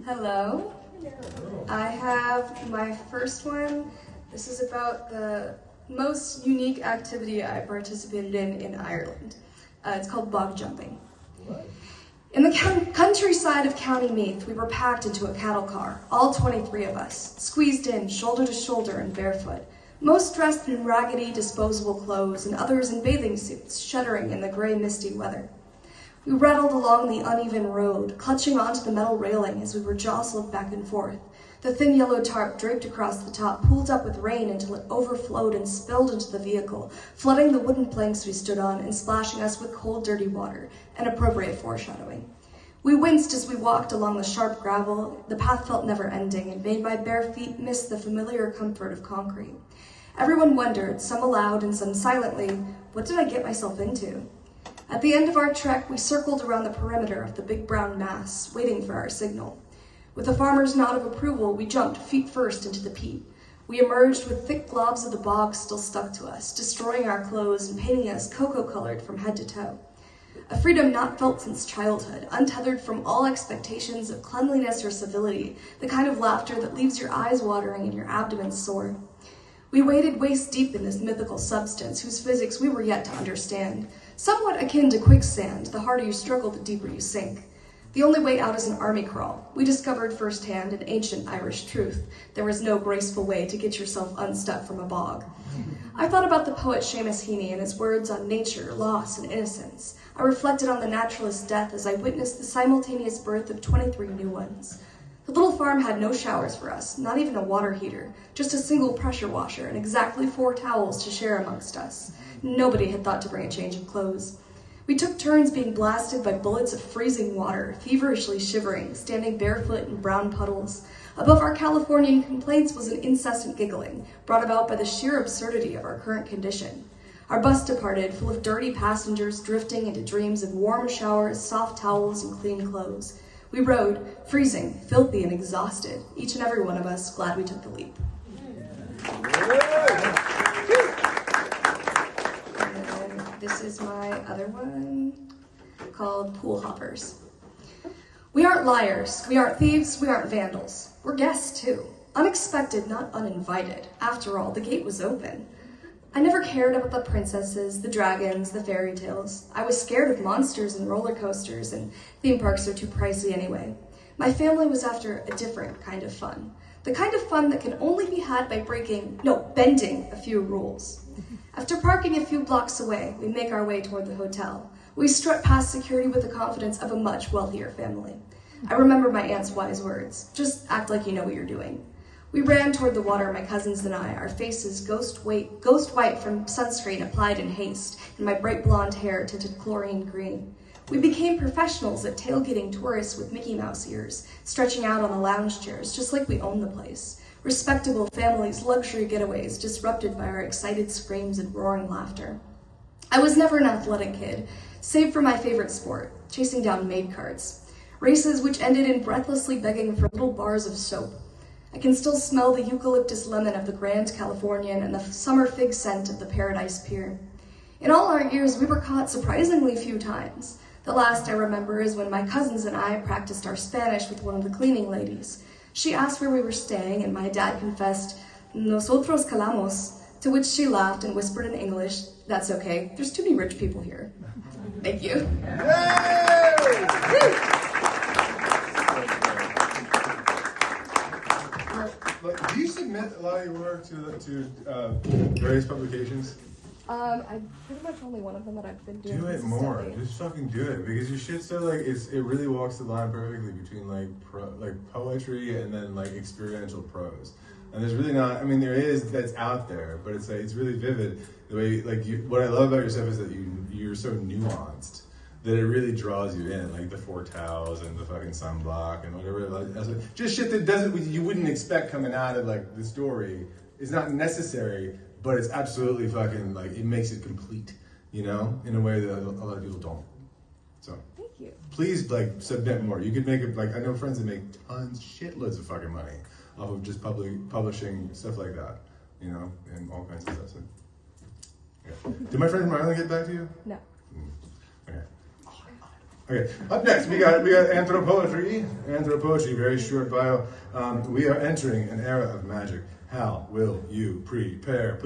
Hello. I have my first one. This is about the most unique activity I participated in Ireland. It's called bog jumping. In the countryside of County Meath, we were packed into a cattle car, all 23 of us, squeezed in, shoulder to shoulder and barefoot, most dressed in raggedy, disposable clothes, and others in bathing suits, shuddering in the gray, misty weather. We rattled along the uneven road, clutching onto the metal railing as we were jostled back and forth. The thin yellow tarp draped across the top pooled up with rain until it overflowed and spilled into the vehicle, flooding the wooden planks we stood on and splashing us with cold, dirty water, an appropriate foreshadowing. We winced as we walked along the sharp gravel. The path felt never-ending and made my bare feet miss the familiar comfort of concrete. Everyone wondered, some aloud and some silently, what did I get myself into? At the end of our trek, we circled around the perimeter of the big brown mass, waiting for our signal. With a farmer's nod of approval, we jumped feet first into the peat. We emerged with thick globs of the bog still stuck to us, destroying our clothes and painting us cocoa-colored from head to toe. A freedom not felt since childhood, untethered from all expectations of cleanliness or civility, the kind of laughter that leaves your eyes watering and your abdomen sore. We waded waist deep in this mythical substance whose physics we were yet to understand. Somewhat akin to quicksand, the harder you struggle, the deeper you sink. The only way out is an army crawl. We discovered firsthand an ancient Irish truth. There is no graceful way to get yourself unstuck from a bog. I thought about the poet Seamus Heaney and his words on nature, loss, and innocence. I reflected on the naturalist's death as I witnessed the simultaneous birth of 23 new ones. The little farm had no showers for us, not even a water heater, just a single pressure washer and exactly 4 towels to share amongst us. Nobody had thought to bring a change of clothes. We took turns being blasted by bullets of freezing water, feverishly shivering, standing barefoot in brown puddles. Above our Californian complaints was an incessant giggling, brought about by the sheer absurdity of our current condition. Our bus departed, full of dirty passengers drifting into dreams of warm showers, soft towels, and clean clothes. We rode, freezing, filthy, and exhausted, each and every one of us glad we took the leap. And this is my other one, called Pool Hoppers. We aren't liars, we aren't thieves, we aren't vandals. We're guests too. Unexpected, not uninvited. After all, the gate was open. I never cared about the princesses, the dragons, the fairy tales. I was scared of monsters and roller coasters, and theme parks are too pricey anyway. My family was after a different kind of fun. The kind of fun that can only be had by bending a few rules. After parking a few blocks away, we make our way toward the hotel. We strut past security with the confidence of a much wealthier family. I remember my aunt's wise words, just act like you know what you're doing. We ran toward the water, my cousins and I, our faces ghost white from sunscreen applied in haste, and my bright blonde hair tinted chlorine green. We became professionals at tailgating tourists with Mickey Mouse ears, stretching out on the lounge chairs, just like we owned the place. Respectable families, luxury getaways, disrupted by our excited screams and roaring laughter. I was never an athletic kid, save for my favorite sport, chasing down maid carts. Races which ended in breathlessly begging for little bars of soap. I can still smell the eucalyptus lemon of the Grand Californian and the summer fig scent of the Paradise Pier. In all our years, we were caught surprisingly few times. The last I remember is when my cousins and I practiced our Spanish with one of the cleaning ladies. She asked where we were staying, and my dad confessed, "Nosotros calamos," to which she laughed and whispered in English, "That's okay, there's too many rich people here." Thank you. Do you submit a lot of your work to various publications? I pretty much only one of them that I've been doing. Do it more. Just fucking do it, because your shit's so it really walks the line perfectly between poetry and then experiential prose. And there's really not. I mean, there is that's out there, but it's really vivid. The way what I love about your stuff is that you're so nuanced that it really draws you in, like the 4 towels and the fucking sunblock and whatever. Just shit that you wouldn't expect coming out of the story is not necessary, but it's absolutely fucking it makes it complete, in a way that a lot of people don't. So thank you. Please submit more. You could make it I know friends that make shitloads of fucking money off of just publishing stuff like that, and all kinds of stuff. So, yeah. Did my friend from Ireland get back to you? No. Okay. Okay, up next we got anthropoetry. Anthropoetry, very short bio. We are entering an era of magic. How will you prepare?